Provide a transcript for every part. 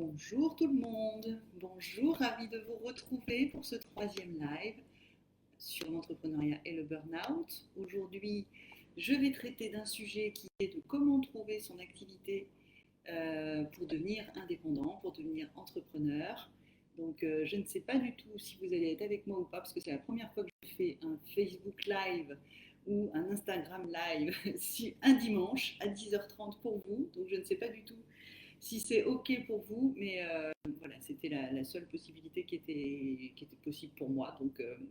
Bonjour tout le monde, bonjour, ravi de vous retrouver pour ce troisième live sur l'entrepreneuriat et le burn-out. Aujourd'hui, je vais traiter d'un sujet qui est de comment trouver son activité pour devenir indépendant, pour devenir entrepreneur. Donc je ne sais pas du tout si vous allez être avec moi ou pas, parce que c'est la première fois que je fais un Facebook Live ou un Instagram Live un dimanche à 10h30 pour vous. Donc je ne sais pas du tout si c'est OK pour vous, mais voilà, c'était la seule possibilité qui était possible pour moi.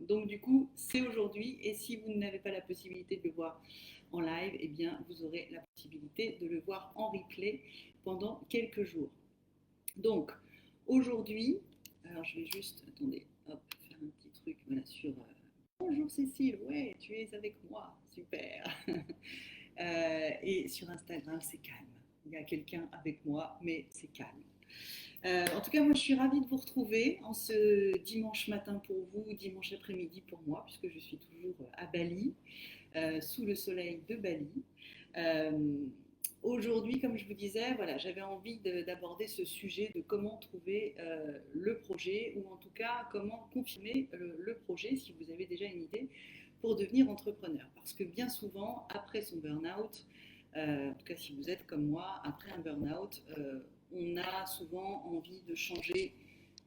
Donc du coup, c'est aujourd'hui. Et si vous n'avez pas la possibilité de le voir en live, eh bien, vous aurez la possibilité de le voir en replay pendant quelques jours. Donc, aujourd'hui, alors je vais juste, attendez, hop, faire un petit truc voilà, sur... Bonjour Cécile, ouais, tu es avec moi, super. Et sur Instagram, c'est calme. Il y a quelqu'un avec moi, mais c'est calme. En tout cas, moi, je suis ravie de vous retrouver en ce dimanche matin pour vous, dimanche après-midi pour moi, puisque je suis toujours à Bali, sous le soleil de Bali. Euh, Aujourd'hui, comme je vous disais, voilà, j'avais envie d'aborder ce sujet de comment trouver le projet, ou en tout cas comment confirmer le projet, si vous avez déjà une idée, pour devenir entrepreneur. Parce que bien souvent, après son burn-out, en tout cas si vous êtes comme moi, après un burn-out, on a souvent envie de changer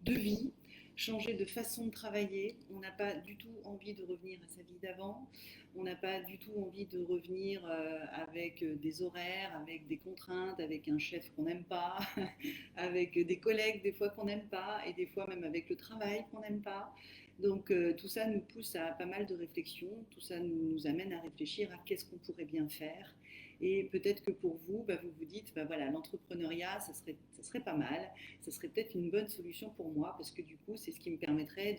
de vie, changer de façon de travailler. On n'a pas du tout envie de revenir à sa vie d'avant. On n'a pas du tout envie de revenir avec des horaires, avec des contraintes, avec un chef qu'on n'aime pas, avec des collègues des fois qu'on n'aime pas, et des fois même avec le travail qu'on n'aime pas. Donc tout ça nous pousse à pas mal de réflexions, tout ça nous amène à réfléchir à qu'est-ce qu'on pourrait bien faire. Et peut-être que pour vous, vous vous dites, voilà, l'entrepreneuriat, ça serait pas mal, ça serait peut-être une bonne solution pour moi, parce que du coup, c'est ce qui me permettrait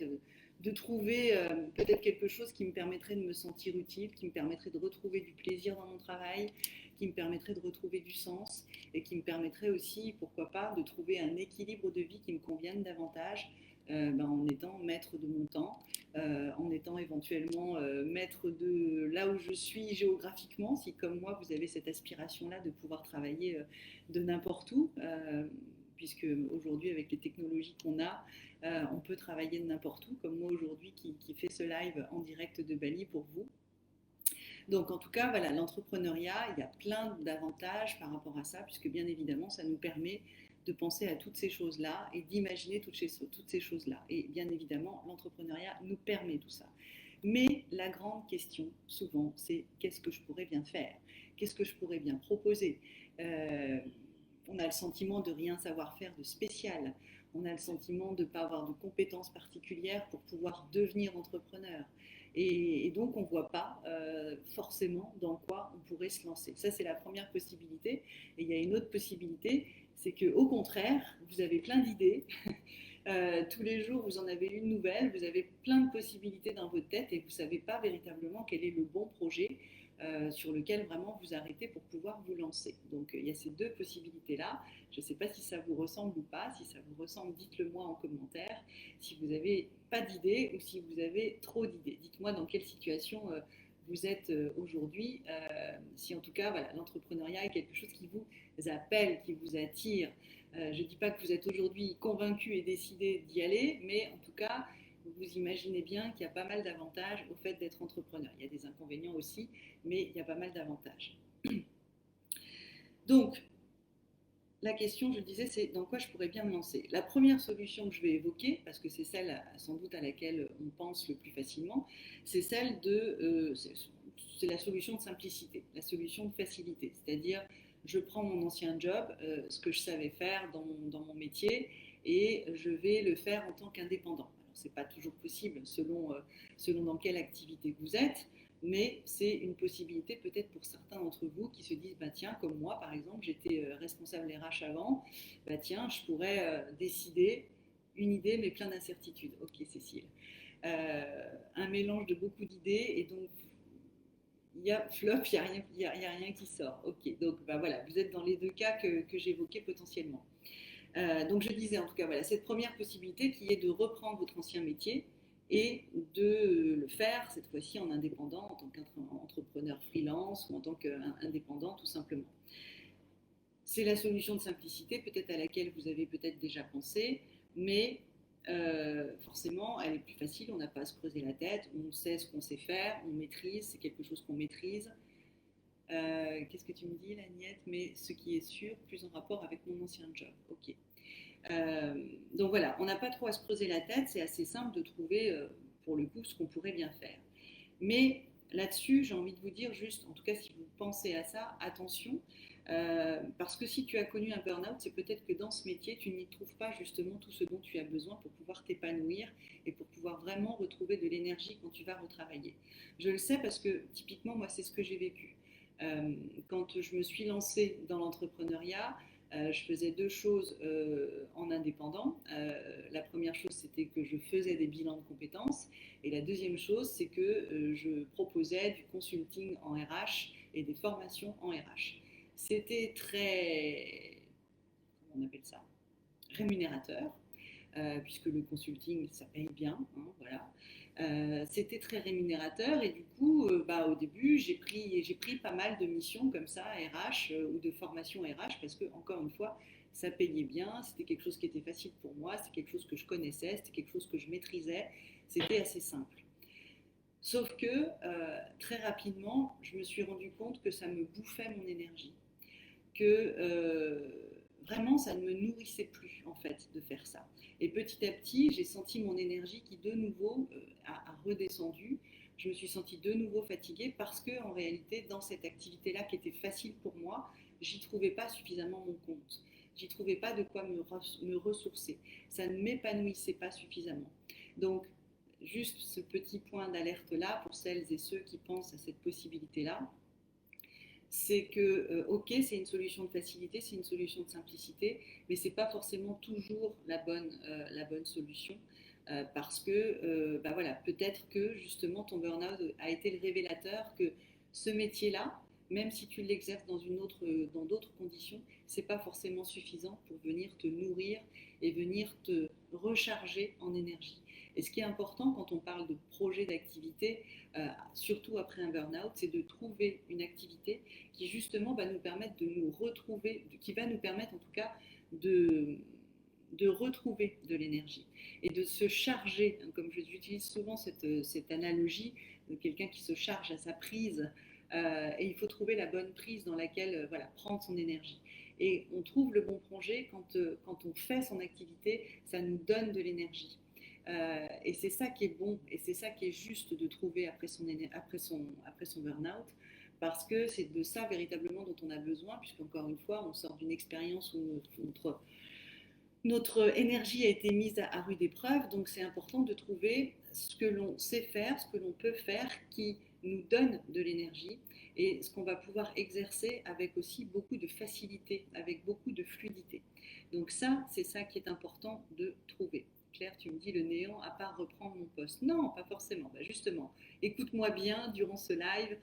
de trouver peut-être quelque chose qui me permettrait de me sentir utile, qui me permettrait de retrouver du plaisir dans mon travail, qui me permettrait de retrouver du sens, et qui me permettrait aussi, pourquoi pas, de trouver un équilibre de vie qui me convienne davantage, en étant maître de mon temps, en étant éventuellement maître de là où je suis géographiquement, si comme moi vous avez cette aspiration-là de pouvoir travailler de n'importe où, puisque aujourd'hui avec les technologies qu'on a, on peut travailler de n'importe où, comme moi aujourd'hui qui fait ce live en direct de Bali pour vous. Donc en tout cas, voilà, l'entrepreneuriat, il y a plein d'avantages par rapport à ça, puisque bien évidemment, ça nous permet de penser à toutes ces choses-là et d'imaginer toutes ces choses-là. Et bien évidemment, l'entrepreneuriat nous permet tout ça. Mais la grande question, souvent, c'est qu'est-ce que je pourrais bien faire? Qu'est-ce que je pourrais bien proposer? On a le sentiment de rien savoir faire de spécial. On a le sentiment de ne pas avoir de compétences particulières pour pouvoir devenir entrepreneur. Et donc, on ne voit pas forcément dans quoi on pourrait se lancer. Ça, c'est la première possibilité. Et il y a une autre possibilité, c'est qu'au contraire, vous avez plein d'idées. Tous les jours, vous en avez une nouvelle, vous avez plein de possibilités dans votre tête et vous ne savez pas véritablement quel est le bon projet sur lequel vraiment vous arrêtez pour pouvoir vous lancer. Donc il y a ces deux possibilités-là. Je ne sais pas si ça vous ressemble ou pas. Si ça vous ressemble, dites-le moi en commentaire. Si vous n'avez pas d'idées ou si vous avez trop d'idées. Dites-moi dans quelle situation vous êtes aujourd'hui. Si en tout cas, voilà, l'entrepreneuriat est quelque chose qui vous appelle, qui vous attire. Je ne dis pas que vous êtes aujourd'hui convaincu et décidé d'y aller, mais en tout cas, vous imaginez bien qu'il y a pas mal d'avantages au fait d'être entrepreneur. Il y a des inconvénients aussi, mais il y a pas mal d'avantages. Donc, la question, je disais, c'est dans quoi je pourrais bien me lancer. La première solution que je vais évoquer, parce que c'est celle sans doute à laquelle on pense le plus facilement, c'est celle de... c'est la solution de simplicité, la solution de facilité. C'est-à-dire, je prends mon ancien job, ce que je savais faire dans mon métier, et je vais le faire en tant qu'indépendant. Alors, ce n'est pas toujours possible selon dans quelle activité vous êtes, mais c'est une possibilité peut-être pour certains d'entre vous qui se disent, bah tiens, comme moi par exemple, j'étais responsable RH avant, bah tiens, je pourrais décider une idée mais plein d'incertitudes. Ok Cécile. Un mélange de beaucoup d'idées et donc il y a flop, il y a rien qui sort. Ok, donc bah voilà, vous êtes dans les deux cas que j'évoquais potentiellement. Donc je disais en tout cas, voilà, cette première possibilité qui est de reprendre votre ancien métier et de le faire cette fois-ci en indépendant, en tant qu'entrepreneur freelance ou en tant qu'indépendant tout simplement. C'est la solution de simplicité, peut-être à laquelle vous avez peut-être déjà pensé, mais forcément, elle est plus facile, on n'a pas à se creuser la tête, on sait ce qu'on sait faire, on maîtrise, c'est quelque chose qu'on maîtrise. Qu'est-ce que tu me dis, Lagnette? Mais ce qui est sûr, plus en rapport avec mon ancien job. Ok. Donc voilà, on n'a pas trop à se creuser la tête, c'est assez simple de trouver, pour le coup, ce qu'on pourrait bien faire. Mais là-dessus, j'ai envie de vous dire juste, en tout cas si vous pensez à ça, attention, parce que si tu as connu un burn-out, c'est peut-être que dans ce métier, tu n'y trouves pas justement tout ce dont tu as besoin pour pouvoir t'épanouir et pour pouvoir vraiment retrouver de l'énergie quand tu vas retravailler. Je le sais parce que typiquement, moi, c'est ce que j'ai vécu. Quand je me suis lancée dans l'entrepreneuriat, je faisais deux choses en indépendant. La première chose, c'était que je faisais des bilans de compétences. Et la deuxième chose, c'est que je proposais du consulting en RH et des formations en RH. C'était très, comment on appelle ça, rémunérateur, puisque le consulting, ça paye bien, hein, voilà. C'était très rémunérateur et du coup, au début, j'ai pris pas mal de missions comme ça, RH ou de formation RH, parce que encore une fois, ça payait bien, c'était quelque chose qui était facile pour moi, c'était quelque chose que je connaissais, c'était quelque chose que je maîtrisais, c'était assez simple. Sauf que très rapidement, je me suis rendu compte que ça me bouffait mon énergie, que vraiment ça ne me nourrissait plus en fait de faire ça. Et petit à petit, j'ai senti mon énergie qui de nouveau a redescendu. Je me suis sentie de nouveau fatiguée parce que en réalité, dans cette activité-là qui était facile pour moi, j'y trouvais pas suffisamment mon compte. J'y trouvais pas de quoi me ressourcer. Ça ne m'épanouissait pas suffisamment. Donc, juste ce petit point d'alerte-là pour celles et ceux qui pensent à cette possibilité-là, c'est que, ok, c'est une solution de facilité, c'est une solution de simplicité, mais ce n'est pas forcément toujours la bonne solution. Parce que voilà, peut-être que justement ton burn-out a été le révélateur que ce métier-là, même si tu l'exerces dans d'autres conditions, c'est pas forcément suffisant pour venir te nourrir et venir te recharger en énergie. Et ce qui est important quand on parle de projet d'activité, surtout après un burn-out, c'est de trouver une activité qui justement va nous permettre de nous retrouver, qui va nous permettre en tout cas de, de retrouver de l'énergie et de se charger, hein, comme j'utilise souvent cette analogie de quelqu'un qui se charge à sa prise, et il faut trouver la bonne prise dans laquelle voilà, prendre son énergie. Et on trouve le bon projet quand on fait son activité, ça nous donne de l'énergie. Et c'est ça qui est bon et c'est ça qui est juste de trouver après son burn-out, parce que c'est de ça véritablement dont on a besoin, puisqu'encore une fois, on sort d'une expérience où notre énergie a été mise à rude épreuve, donc c'est important de trouver ce que l'on sait faire, ce que l'on peut faire qui nous donne de l'énergie et ce qu'on va pouvoir exercer avec aussi beaucoup de facilité, avec beaucoup de fluidité. Donc ça, c'est ça qui est important de trouver. Claire, tu me dis le néant à part reprendre mon poste. Non, pas forcément. Justement, écoute-moi bien durant ce live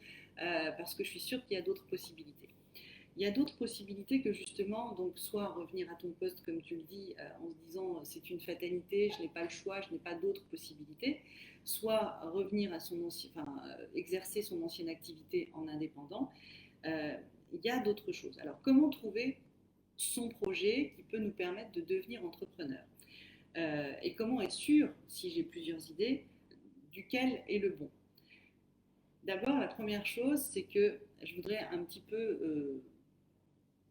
parce que je suis sûre qu'il y a d'autres possibilités. Il y a d'autres possibilités que justement, donc soit revenir à ton poste comme tu le dis, en se disant c'est une fatalité, je n'ai pas le choix, je n'ai pas d'autres possibilités, soit revenir à exercer son ancienne activité en indépendant. Il y a d'autres choses. Alors comment trouver son projet qui peut nous permettre de devenir entrepreneur, et comment être sûr, si j'ai plusieurs idées, duquel est le bon. D'abord, la première chose, c'est que je voudrais un petit peu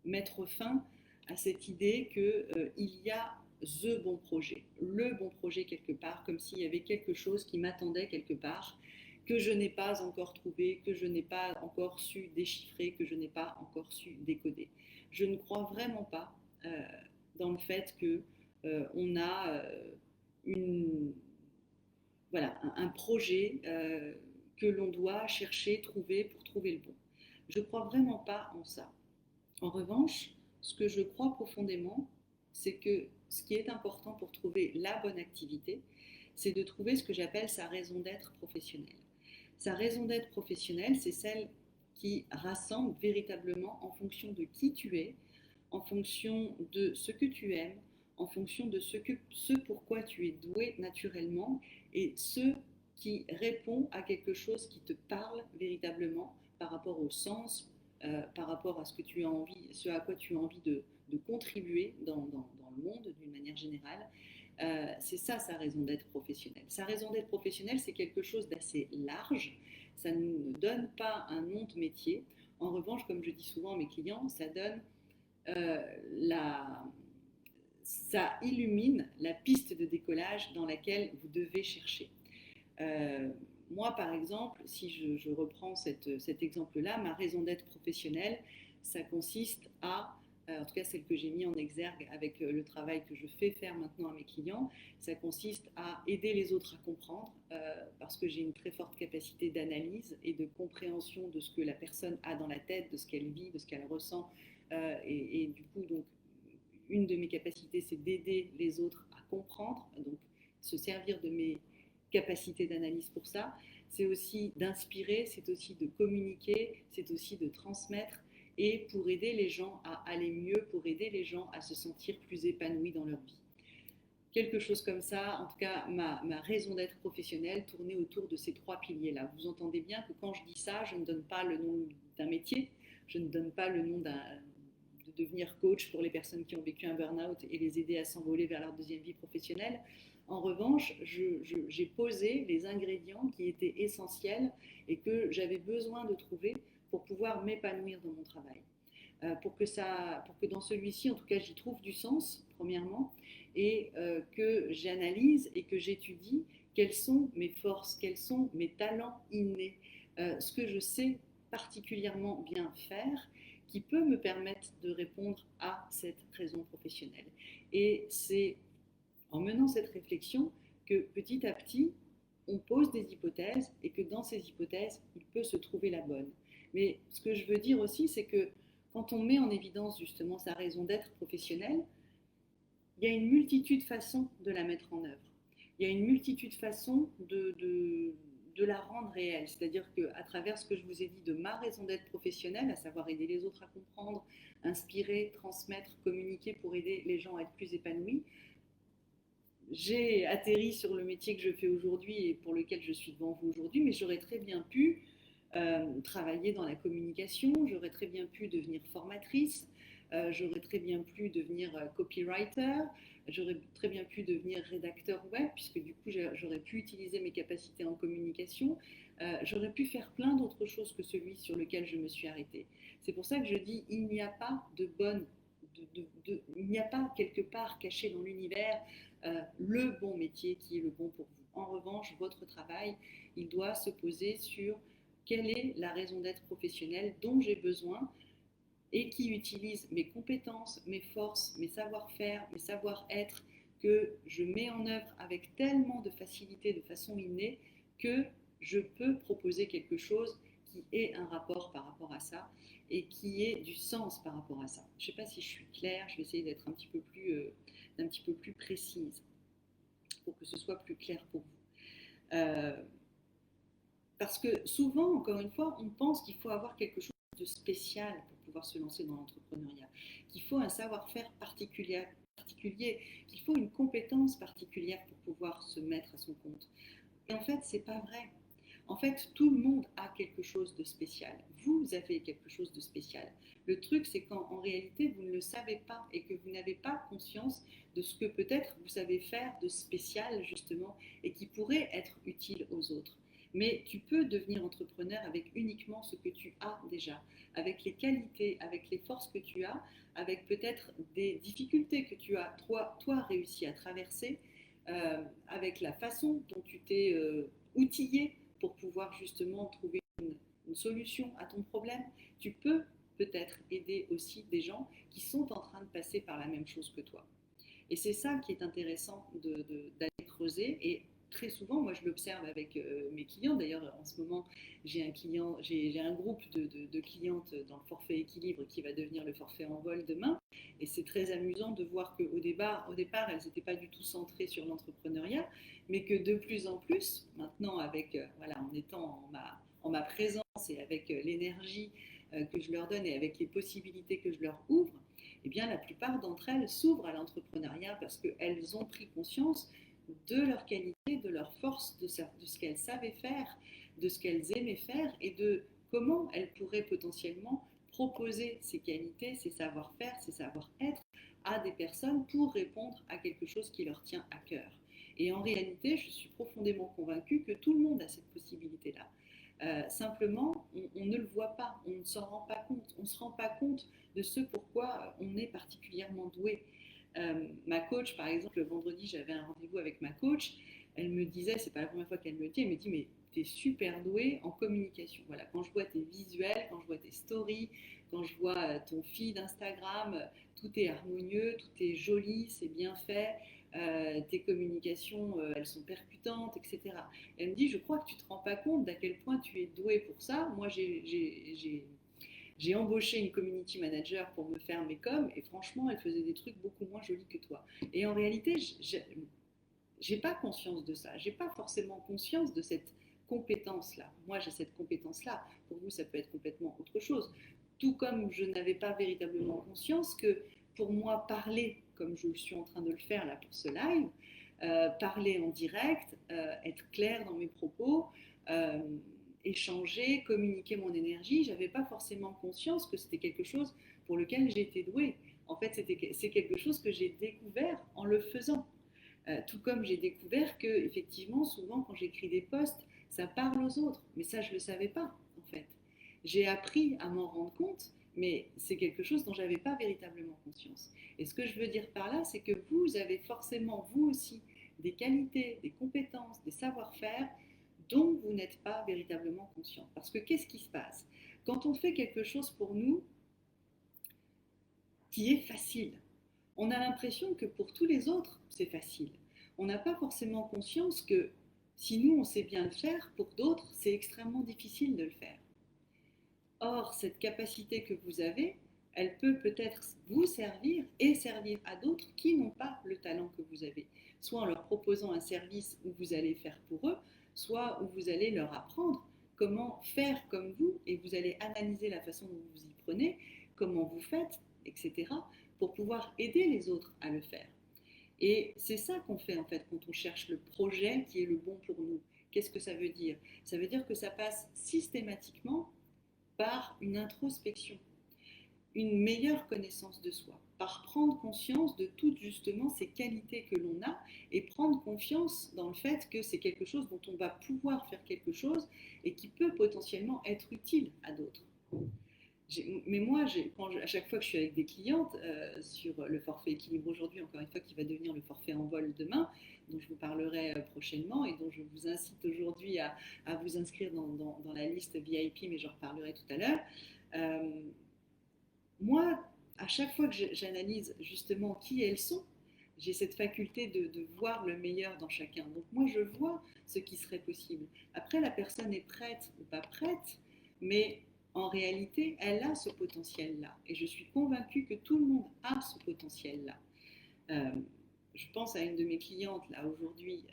mettre fin à cette idée qu'il y a le bon projet quelque part, comme s'il y avait quelque chose qui m'attendait quelque part, que je n'ai pas encore trouvé, que je n'ai pas encore su déchiffrer, que je n'ai pas encore su décoder. Je ne crois vraiment pas dans le fait que on a une, voilà, un projet que l'on doit chercher, trouver pour trouver le bon. Je ne crois vraiment pas en ça. En revanche, ce que je crois profondément, c'est que ce qui est important pour trouver la bonne activité, c'est de trouver ce que j'appelle sa raison d'être professionnelle. Sa raison d'être professionnelle, c'est celle qui rassemble véritablement en fonction de qui tu es, en fonction de ce que tu aimes, en fonction de ce pourquoi tu es doué naturellement et ce qui répond à quelque chose qui te parle véritablement par rapport au sens, par rapport à ce que tu as envie, ce à quoi tu as envie de contribuer dans le monde d'une manière générale. C'est ça sa raison d'être professionnelle. Sa raison d'être professionnelle, c'est quelque chose d'assez large. Ça ne donne pas un nom de métier. En revanche, comme je dis souvent à mes clients, ça donne la, ça illumine la piste de décollage dans laquelle vous devez chercher. Moi, par exemple, si je reprends cet exemple-là, ma raison d'être professionnelle, ça consiste à, en tout cas celle que j'ai mis en exergue avec le travail que je fais faire maintenant à mes clients, ça consiste à aider les autres à comprendre, parce que j'ai une très forte capacité d'analyse et de compréhension de ce que la personne a dans la tête, de ce qu'elle vit, de ce qu'elle ressent. Et du coup, donc, une de mes capacités, c'est d'aider les autres à comprendre, donc se servir de mes capacités d'analyse pour ça. C'est aussi d'inspirer, c'est aussi de communiquer, c'est aussi de transmettre, et pour aider les gens à aller mieux, pour aider les gens à se sentir plus épanouis dans leur vie. Quelque chose comme ça, en tout cas ma raison d'être professionnelle tournait autour de ces trois piliers-là. Vous entendez bien que quand je dis ça, je ne donne pas le nom d'un métier, je ne donne pas le nom de devenir coach pour les personnes qui ont vécu un burn-out et les aider à s'envoler vers leur deuxième vie professionnelle. En revanche, j'ai posé les ingrédients qui étaient essentiels et que j'avais besoin de trouver pour pouvoir m'épanouir dans mon travail. Pour que dans celui-ci, en tout cas, j'y trouve du sens, premièrement, et que j'analyse et que j'étudie quelles sont mes forces, quels sont mes talents innés, ce que je sais particulièrement bien faire, qui peut me permettre de répondre à cette raison professionnelle. Et c'est en menant cette réflexion que petit à petit, on pose des hypothèses et que dans ces hypothèses, il peut se trouver la bonne. Mais ce que je veux dire aussi, c'est que quand on met en évidence justement sa raison d'être professionnelle, il y a une multitude de façons de la mettre en œuvre. Il y a une multitude de façons de la rendre réelle. C'est-à-dire qu'à travers ce que je vous ai dit de ma raison d'être professionnelle, à savoir aider les autres à comprendre, inspirer, transmettre, communiquer pour aider les gens à être plus épanouis, j'ai atterri sur le métier que je fais aujourd'hui et pour lequel je suis devant vous aujourd'hui, mais j'aurais très bien pu travailler dans la communication, j'aurais très bien pu devenir formatrice, j'aurais très bien pu devenir copywriter, j'aurais très bien pu devenir rédacteur web, puisque du coup j'aurais pu utiliser mes capacités en communication, j'aurais pu faire plein d'autres choses que celui sur lequel je me suis arrêtée. C'est pour ça que je dis il n'y a pas de bonne, il n'y a pas quelque part caché dans l'univers le bon métier qui est le bon pour vous. En revanche, votre travail, il doit se poser sur quelle est la raison d'être professionnelle dont j'ai besoin et qui utilise mes compétences, mes forces, mes savoir-faire, mes savoir-être que je mets en œuvre avec tellement de facilité, de façon innée, que je peux proposer quelque chose qui ait un rapport par rapport à ça et qui ait du sens par rapport à ça. Je ne sais pas si je suis claire, je vais essayer d'être un petit peu plus précise pour que ce soit plus clair pour vous. Parce que souvent, encore une fois, on pense qu'il faut avoir quelque chose de spécial pour pouvoir se lancer dans l'entrepreneuriat, qu'il faut un savoir-faire particulier, qu'il faut une compétence particulière pour pouvoir se mettre à son compte. Et en fait, c'est pas vrai. En fait, tout le monde a quelque chose de spécial. Vous avez quelque chose de spécial. Le truc, c'est qu'en réalité, vous ne le savez pas et que vous n'avez pas conscience de ce que peut-être vous savez faire de spécial, justement, et qui pourrait être utile aux autres. Mais tu peux devenir entrepreneur avec uniquement ce que tu as déjà, avec les qualités, avec les forces que tu as, avec peut-être des difficultés que tu as, toi réussi à traverser, avec la façon dont tu t'es outillé pour pouvoir justement trouver une solution à ton problème. Tu peux peut-être aider aussi des gens qui sont en train de passer par la même chose que toi. Et c'est ça qui est intéressant d'aller creuser. Et très souvent, moi je l'observe avec mes clients. D'ailleurs, en ce moment, j'ai un groupe de clientes dans le forfait équilibre qui va devenir le forfait en vol demain. Et c'est très amusant de voir qu'au départ, elles n'étaient pas du tout centrées sur l'entrepreneuriat, mais que de plus en plus, maintenant, avec, en étant en ma présence et avec l'énergie que je leur donne et avec les possibilités que je leur ouvre, eh bien, la plupart d'entre elles s'ouvrent à l'entrepreneuriat parce qu'elles ont pris conscience de leurs qualités, de leurs forces, de ce qu'elles savaient faire, de ce qu'elles aimaient faire et de comment elles pourraient potentiellement proposer ses qualités, ses savoir-faire, ses savoir-être à des personnes pour répondre à quelque chose qui leur tient à cœur. Et en réalité, je suis profondément convaincue que tout le monde a cette possibilité-là. Simplement, on ne le voit pas, on ne s'en rend pas compte, on ne se rend pas compte de ce pourquoi on est particulièrement doué. Ma coach, par exemple, le vendredi, j'avais un rendez-vous avec ma coach. Elle me disait, c'est pas la première fois qu'elle me le dit, elle me dit, mais tu es super doué en communication. Voilà, quand je vois tes visuels, quand je vois tes stories, quand je vois ton feed Instagram, tout est harmonieux, tout est joli, c'est bien fait. Tes communications, elles sont percutantes, etc. Elle me dit, je crois que tu ne te rends pas compte d'à quel point tu es doué pour ça. Moi, j'ai embauché une community manager pour me faire mes coms et franchement, elle faisait des trucs beaucoup moins jolis que toi. Et en réalité, j'ai pas conscience de ça. J'ai pas forcément conscience de cette compétence-là. Moi, j'ai cette compétence-là. Pour vous, ça peut être complètement autre chose. Tout comme je n'avais pas véritablement conscience que pour moi, parler comme je suis en train de le faire là pour ce live, parler en direct, être clair dans mes propos, euh, échanger, communiquer mon énergie, j'avais pas forcément conscience que c'était quelque chose pour lequel j'étais douée. En fait, c'est quelque chose que j'ai découvert en le faisant. Tout comme j'ai découvert que, effectivement, souvent quand j'écris des posts, ça parle aux autres. Mais ça, je ne le savais pas, en fait. J'ai appris à m'en rendre compte, mais c'est quelque chose dont je n'avais pas véritablement conscience. Et ce que je veux dire par là, c'est que vous avez forcément, vous aussi, des qualités, des compétences, des savoir-faire dont vous n'êtes pas véritablement conscient. Parce que qu'est-ce qui se passe? Quand on fait quelque chose pour nous qui est facile, on a l'impression que pour tous les autres, c'est facile. On n'a pas forcément conscience que si nous, on sait bien le faire, pour d'autres, c'est extrêmement difficile de le faire. Or, cette capacité que vous avez, elle peut peut-être vous servir et servir à d'autres qui n'ont pas le talent que vous avez. Soit en leur proposant un service où vous allez faire pour eux, soit où vous allez leur apprendre comment faire comme vous et vous allez analyser la façon dont vous y prenez, comment vous faites, etc., pour pouvoir aider les autres à le faire. Et c'est ça qu'on fait en fait quand on cherche le projet qui est le bon pour nous. Qu'est-ce que ça veut dire? Ça veut dire que ça passe systématiquement par une introspection, une meilleure connaissance de soi, par prendre conscience de toutes justement ces qualités que l'on a et prendre confiance dans le fait que c'est quelque chose dont on va pouvoir faire quelque chose et qui peut potentiellement être utile à d'autres. Mais moi, à chaque fois que je suis avec des clientes sur le forfait équilibre aujourd'hui, encore une fois, qui va devenir le forfait en vol demain, dont je vous parlerai prochainement et dont je vous incite aujourd'hui à vous inscrire dans la liste VIP, mais j'en reparlerai tout à l'heure. Euh, Moi, à chaque fois que j'analyse justement qui elles sont, j'ai cette faculté de voir le meilleur dans chacun. Donc moi, je vois ce qui serait possible. Après, la personne est prête ou pas prête, mais en réalité, elle a ce potentiel-là. Et je suis convaincue que tout le monde a ce potentiel-là. Euh, je pense à une de mes clientes là aujourd'hui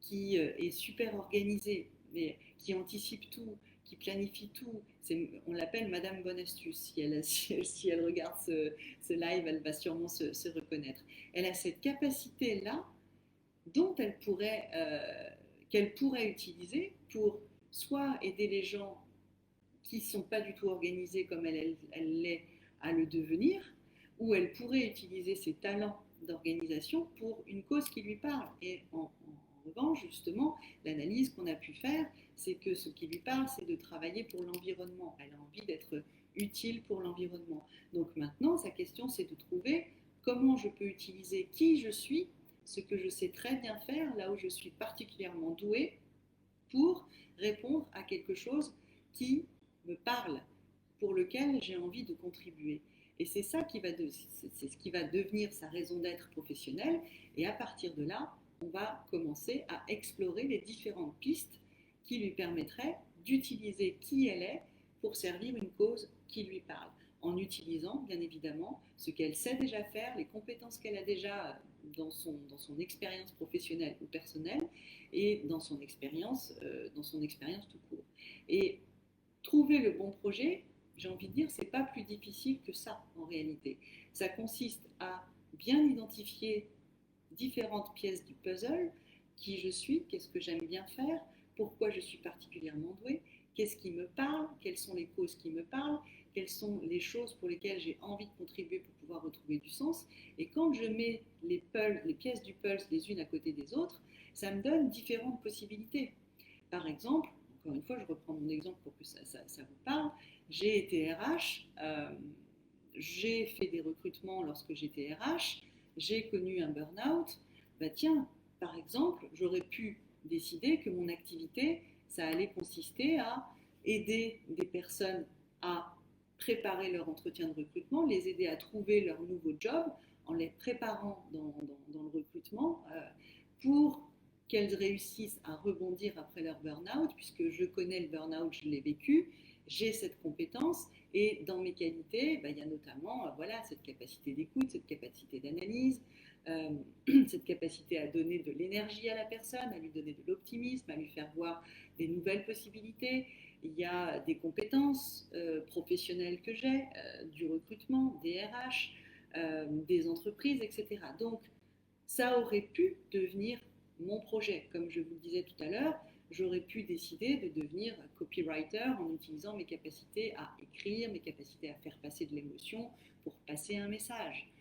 qui est super organisée, mais qui anticipe tout, qui planifie tout. On l'appelle Madame Bonne Astuce. Si elle regarde ce live, elle va sûrement se reconnaître. Elle a cette capacité-là dont qu'elle pourrait utiliser pour soit aider les gens qui ne sont pas du tout organisés comme elle l'est à le devenir, ou elle pourrait utiliser ses talents d'organisation pour une cause qui lui parle. Et en revanche, justement, l'analyse qu'on a pu faire, c'est que ce qui lui parle, c'est de travailler pour l'environnement. Elle a envie d'être utile pour l'environnement. Donc maintenant, sa question, c'est de trouver comment je peux utiliser qui je suis, ce que je sais très bien faire, là où je suis particulièrement douée, pour répondre à quelque chose qui me parle, pour lequel j'ai envie de contribuer. Et c'est ça c'est ce qui va devenir sa raison d'être professionnelle. Et à partir de là, on va commencer à explorer les différentes pistes qui lui permettraient d'utiliser qui elle est pour servir une cause qui lui parle, en utilisant bien évidemment ce qu'elle sait déjà faire, les compétences qu'elle a déjà dans son expérience professionnelle ou personnelle et dans son expérience tout court. Et trouver le bon projet, j'ai envie de dire, c'est pas plus difficile que ça en réalité. Ça consiste à bien identifier différentes pièces du puzzle, qui je suis, qu'est-ce que j'aime bien faire, pourquoi je suis particulièrement douée, qu'est-ce qui me parle, quelles sont les causes qui me parlent, quelles sont les choses pour lesquelles j'ai envie de contribuer pour pouvoir retrouver du sens. Et quand je mets les pièces du puzzle les unes à côté des autres, ça me donne différentes possibilités. Par exemple, encore une fois, je reprends mon exemple pour que ça vous parle, j'ai été RH, j'ai fait des recrutements lorsque j'étais RH, j'ai connu un burn-out. Bah tiens, par exemple, j'aurais pu décider que mon activité, ça allait consister à aider des personnes à préparer leur entretien de recrutement, les aider à trouver leur nouveau job en les préparant dans le recrutement pour qu'elles réussissent à rebondir après leur burn-out, puisque je connais le burn-out, je l'ai vécu, j'ai cette compétence et dans mes qualités, il y a notamment voilà, cette capacité d'écoute, cette capacité d'analyse, euh, cette capacité à donner de l'énergie à la personne, à lui donner de l'optimisme, à lui faire voir des nouvelles possibilités. Il y a des compétences professionnelles que j'ai, du recrutement, des RH, des entreprises, etc. Donc, ça aurait pu devenir mon projet. Comme je vous le disais tout à l'heure, j'aurais pu décider de devenir copywriter en utilisant mes capacités à écrire, mes capacités à faire passer de l'émotion pour passer un message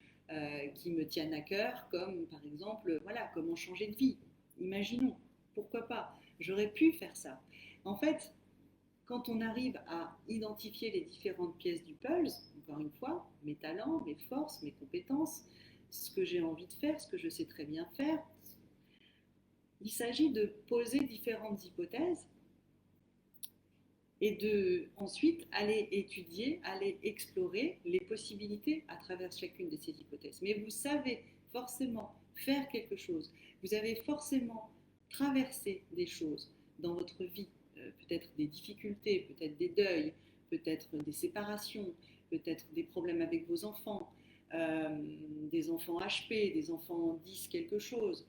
qui me tienne à cœur, comme par exemple, voilà, comment changer de vie. Imaginons, pourquoi pas, j'aurais pu faire ça. En fait, quand on arrive à identifier les différentes pièces du puzzle, encore une fois, mes talents, mes forces, mes compétences, ce que j'ai envie de faire, ce que je sais très bien faire, il s'agit de poser différentes hypothèses et de ensuite aller étudier, aller explorer les possibilités à travers chacune de ces hypothèses. Mais vous savez forcément faire quelque chose, vous avez forcément traversé des choses dans votre vie, peut-être des difficultés, peut-être des deuils, peut-être des séparations, peut-être des problèmes avec vos enfants, des enfants HP, des enfants 10 quelque chose,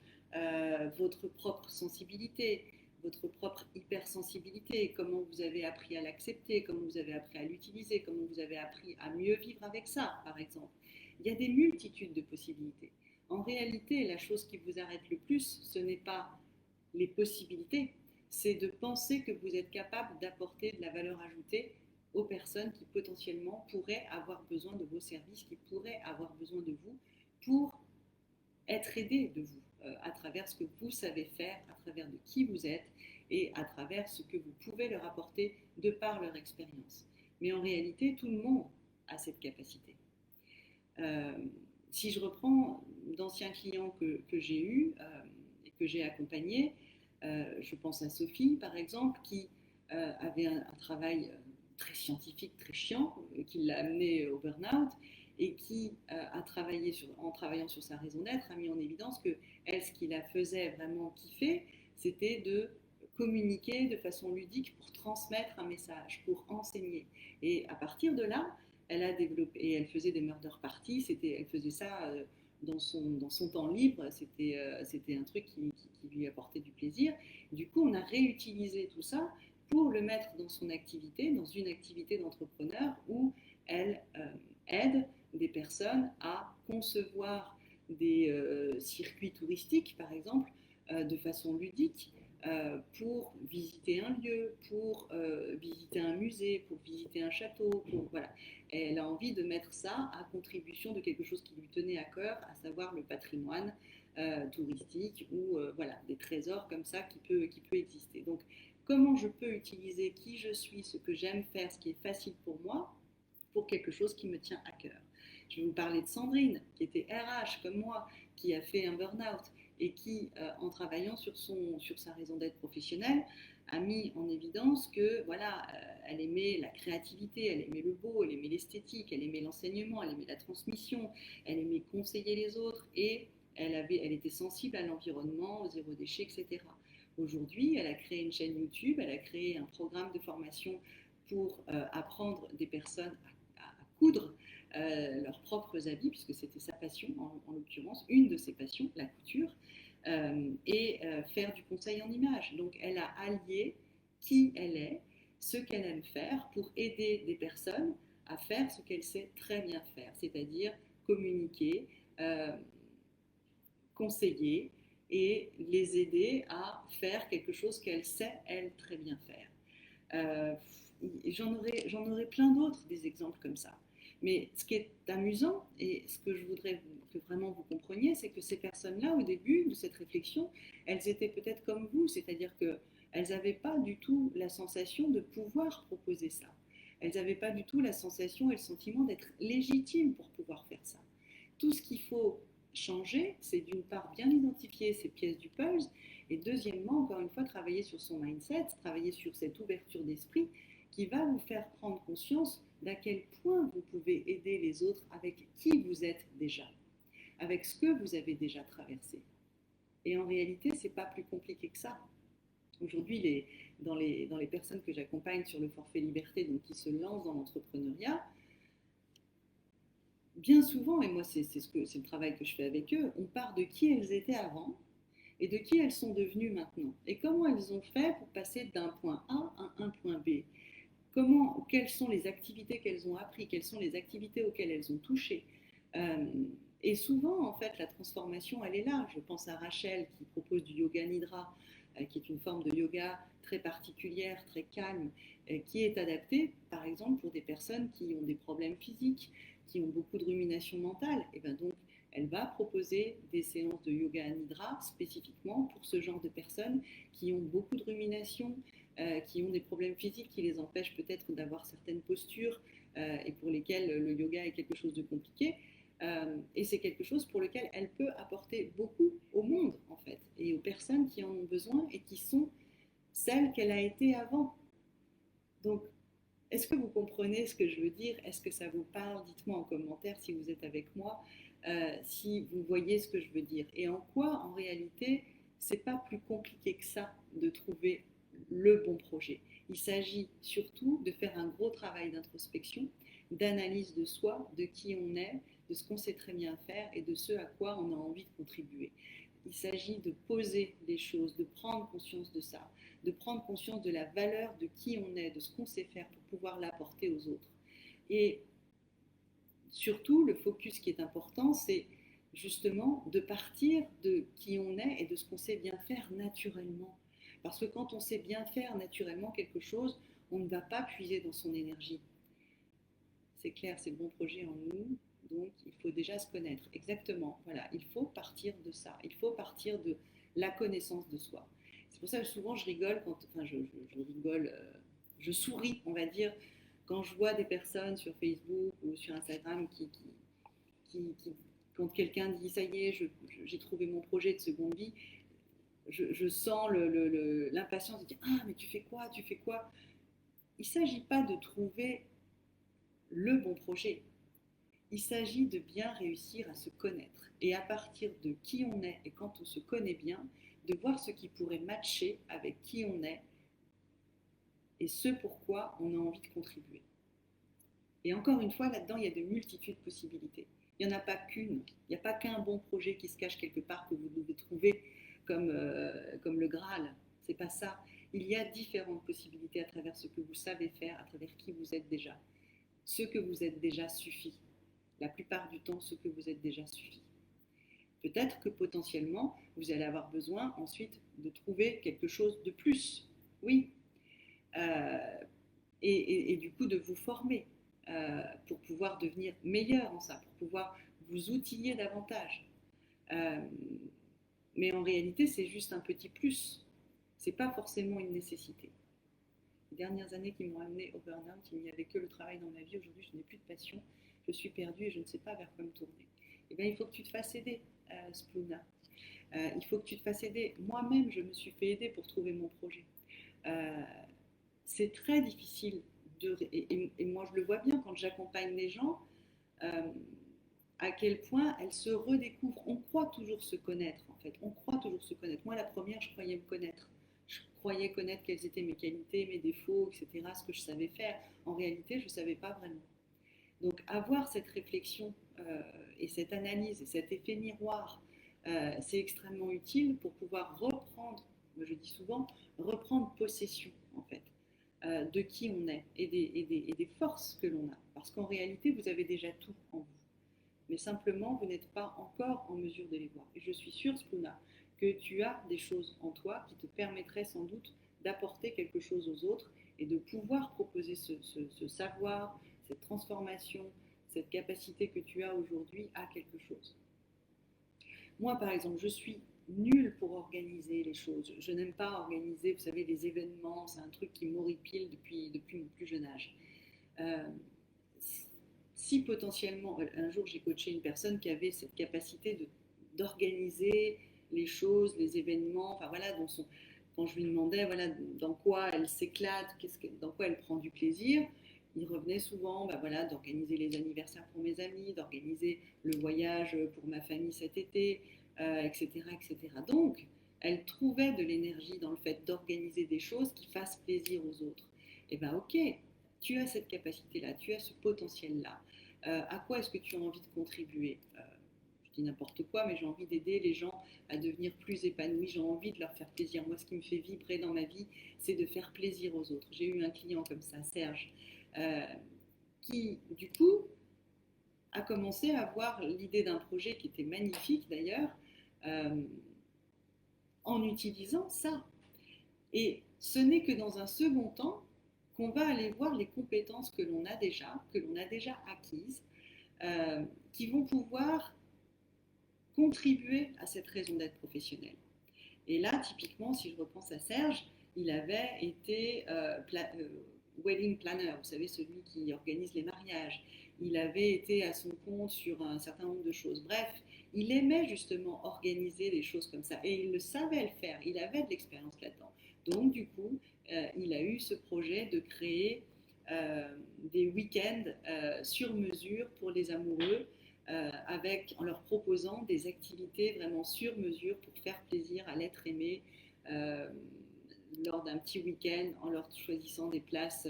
votre propre sensibilité, votre propre hypersensibilité, comment vous avez appris à l'accepter, comment vous avez appris à l'utiliser, comment vous avez appris à mieux vivre avec ça, par exemple. Il y a des multitudes de possibilités. En réalité, la chose qui vous arrête le plus, ce n'est pas les possibilités, c'est de penser que vous êtes capable d'apporter de la valeur ajoutée aux personnes qui potentiellement pourraient avoir besoin de vos services, qui pourraient avoir besoin de vous pour être aidé de vous à travers ce que vous savez faire, à travers de qui vous êtes et à travers ce que vous pouvez leur apporter de par leur expérience. Mais en réalité, tout le monde a cette capacité. Euh, si je reprends d'anciens clients que j'ai eus et que j'ai accompagnés, je pense à Sophie par exemple, qui avait un travail très scientifique, très chiant, qui l'a amené au burn-out et qui en travaillant sur sa raison d'être, a mis en évidence que elle, ce qui la faisait vraiment kiffer, c'était de communiquer de façon ludique pour transmettre un message, pour enseigner. Et à partir de là, elle a développé, et elle faisait des murder parties, elle faisait ça dans son temps libre, c'était un truc qui lui apportait du plaisir. Du coup, on a réutilisé tout ça pour le mettre dans son activité, dans une activité d'entrepreneur où elle aide des personnes à concevoir des circuits touristiques, par exemple, de façon ludique, pour visiter un lieu, pour visiter un musée, pour visiter un château, voilà. Et elle a envie de mettre ça à contribution de quelque chose qui lui tenait à cœur, à savoir le patrimoine touristique ou voilà, des trésors comme ça qui peut exister. Donc, comment je peux utiliser qui je suis, ce que j'aime faire, ce qui est facile pour moi, pour quelque chose qui me tient à cœur. Je vais vous parler de Sandrine, qui était RH comme moi, qui a fait un burn-out et qui, en travaillant sur sa raison d'être professionnelle, a mis en évidence que voilà, elle aimait la créativité, elle aimait le beau, elle aimait l'esthétique, elle aimait l'enseignement, elle aimait la transmission, elle aimait conseiller les autres et elle était sensible à l'environnement, au zéro déchet, etc. Aujourd'hui, elle a créé une chaîne YouTube, elle a créé un programme de formation pour apprendre des personnes à coudre leurs propres habits, puisque c'était sa passion, en l'occurrence, une de ses passions, la couture, et faire du conseil en images. Donc elle a allié qui elle est, ce qu'elle aime faire, pour aider des personnes à faire ce qu'elle sait très bien faire, c'est-à-dire communiquer, conseiller et les aider à faire quelque chose qu'elle sait, elle, très bien faire. j'en aurais plein d'autres, des exemples comme ça. Mais ce qui est amusant, et ce que je voudrais que vraiment vous compreniez, c'est que ces personnes-là, au début de cette réflexion, elles étaient peut-être comme vous, c'est-à-dire qu'elles n'avaient pas du tout la sensation de pouvoir proposer ça. Elles n'avaient pas du tout la sensation et le sentiment d'être légitimes pour pouvoir faire ça. Tout ce qu'il faut changer, c'est d'une part bien identifier ces pièces du puzzle, et deuxièmement, encore une fois, travailler sur son mindset, travailler sur cette ouverture d'esprit qui va vous faire prendre conscience d'à quel point vous pouvez aider les autres avec qui vous êtes déjà, avec ce que vous avez déjà traversé. Et en réalité, ce n'est pas plus compliqué que ça. Aujourd'hui, dans les personnes que j'accompagne sur le forfait liberté, donc qui se lancent dans l'entrepreneuriat, bien souvent, et moi c'est le travail que je fais avec eux, on part de qui elles étaient avant et de qui elles sont devenues maintenant. Et comment elles ont fait pour passer d'un point A à un point B. Quelles sont les activités qu'elles ont apprises, quelles sont les activités auxquelles elles ont touché. Et souvent, en fait, la transformation, elle est là. Je pense à Rachel qui propose du yoga nidra, qui est une forme de yoga très particulière, très calme, qui est adaptée, par exemple, pour des personnes qui ont des problèmes physiques, qui ont beaucoup de rumination mentale. Et bien donc, elle va proposer des séances de yoga nidra spécifiquement pour ce genre de personnes qui ont beaucoup de rumination, qui ont des problèmes physiques qui les empêchent peut-être d'avoir certaines postures et pour lesquelles le yoga est quelque chose de compliqué. Et c'est quelque chose pour lequel elle peut apporter beaucoup au monde, en fait, et aux personnes qui en ont besoin et qui sont celles qu'elle a été avant. Donc, est-ce que vous comprenez ce que je veux dire? Est-ce que ça vous parle? Dites-moi en commentaire si vous êtes avec moi, si vous voyez ce que je veux dire. Et en quoi, en réalité, c'est pas plus compliqué que ça de trouver le bon projet. Il s'agit surtout de faire un gros travail d'introspection, d'analyse de soi, de qui on est, de ce qu'on sait très bien faire et de ce à quoi on a envie de contribuer. Il s'agit de poser les choses, de prendre conscience de ça, de prendre conscience de la valeur de qui on est, de ce qu'on sait faire pour pouvoir l'apporter aux autres. Et surtout, le focus qui est important, c'est justement de partir de qui on est et de ce qu'on sait bien faire naturellement. Parce que quand on sait bien faire naturellement quelque chose, on ne va pas puiser dans son énergie. C'est clair, c'est le bon projet en nous, donc il faut déjà se connaître. Exactement, voilà, il faut partir de ça, il faut partir de la connaissance de soi. C'est pour ça que souvent je rigole, je rigole, je souris, on va dire, quand je vois des personnes sur Facebook ou sur Instagram quand quelqu'un dit ça y est, j'ai trouvé mon projet de seconde vie, je sens l'impatience de dire ah mais tu fais quoi, tu fais quoi. Il ne s'agit pas de trouver le bon projet. Il s'agit de bien réussir à se connaître et à partir de qui on est et quand on se connaît bien, de voir ce qui pourrait matcher avec qui on est et ce pourquoi on a envie de contribuer. Et encore une fois, là-dedans, il y a de multitudes de possibilités. Il n'y en a pas qu'une. Il n'y a pas qu'un bon projet qui se cache quelque part que vous devez trouver comme le Graal. C'est pas ça. Il y a différentes possibilités à travers ce que vous savez faire, à travers qui vous êtes déjà. Ce que vous êtes déjà suffit. La plupart du temps, ce que vous êtes déjà suffit. Peut-être que potentiellement, vous allez avoir besoin ensuite de trouver quelque chose de plus. Oui. Et du coup, de vous former pour pouvoir devenir meilleur en ça, pour pouvoir vous outiller davantage. Mais en réalité, c'est juste un petit plus. C'est pas forcément une nécessité. Les dernières années qui m'ont amené au burn-out, il n'y avait que le travail dans ma vie. Aujourd'hui, je n'ai plus de passion. Je suis perdue et je ne sais pas vers quoi me tourner. Eh bien, il faut que tu te fasses aider, Splouna. Il faut que tu te fasses aider. Moi-même, je me suis fait aider pour trouver mon projet. C'est très difficile et moi je le vois bien quand j'accompagne les gens, à quel point elles se redécouvrent. On croit toujours se connaître en fait, on croit toujours se connaître. Moi la première, je croyais me connaître. Je croyais connaître quelles étaient mes qualités, mes défauts, etc., ce que je savais faire. En réalité, je ne savais pas vraiment. Donc avoir cette réflexion et cette analyse et cet effet miroir, c'est extrêmement utile pour pouvoir reprendre, moi je dis souvent, reprendre possession en fait de qui on est et des forces que l'on a. Parce qu'en réalité, vous avez déjà tout en vous. Mais simplement, vous n'êtes pas encore en mesure de les voir. Et je suis sûre, Splouna, que tu as des choses en toi qui te permettraient sans doute d'apporter quelque chose aux autres et de pouvoir proposer ce savoir, cette transformation, cette capacité que tu as aujourd'hui à quelque chose. Moi, par exemple, je suis nulle pour organiser les choses. Je n'aime pas organiser, vous savez, les événements. C'est un truc qui m'horripile depuis mon plus jeune âge. Euh, si potentiellement, un jour j'ai coaché une personne qui avait cette capacité d'organiser les choses, les événements, enfin voilà, quand je lui demandais voilà, dans quoi elle s'éclate, dans quoi elle prend du plaisir, il revenait souvent bah voilà, d'organiser les anniversaires pour mes amis, d'organiser le voyage pour ma famille cet été, etc., etc. Donc, elle trouvait de l'énergie dans le fait d'organiser des choses qui fassent plaisir aux autres. Et bien, ok, tu as cette capacité-là, tu as ce potentiel-là. À quoi est-ce que tu as envie de contribuer Je dis n'importe quoi, mais j'ai envie d'aider les gens à devenir plus épanouis, j'ai envie de leur faire plaisir. Moi, ce qui me fait vibrer dans ma vie, c'est de faire plaisir aux autres. J'ai eu un client comme ça, Serge, euh, qui, du coup, a commencé à avoir l'idée d'un projet qui était magnifique d'ailleurs, euh, en utilisant ça. Et ce n'est que dans un second temps qu'on va aller voir les compétences que l'on a déjà acquises, qui vont pouvoir contribuer à cette raison d'être professionnelle. Et là, typiquement, si je repense à Serge, il avait été wedding planner, vous savez, celui qui organise les mariages. Il avait été à son compte sur un certain nombre de choses. Bref, il aimait justement organiser des choses comme ça et il le savait le faire. Il avait de l'expérience là-dedans. Donc, du coup, il a eu ce projet de créer des week-ends sur mesure pour les amoureux en leur proposant des activités vraiment sur mesure pour faire plaisir à l'être aimé euh, lors d'un petit week-end, en leur choisissant des places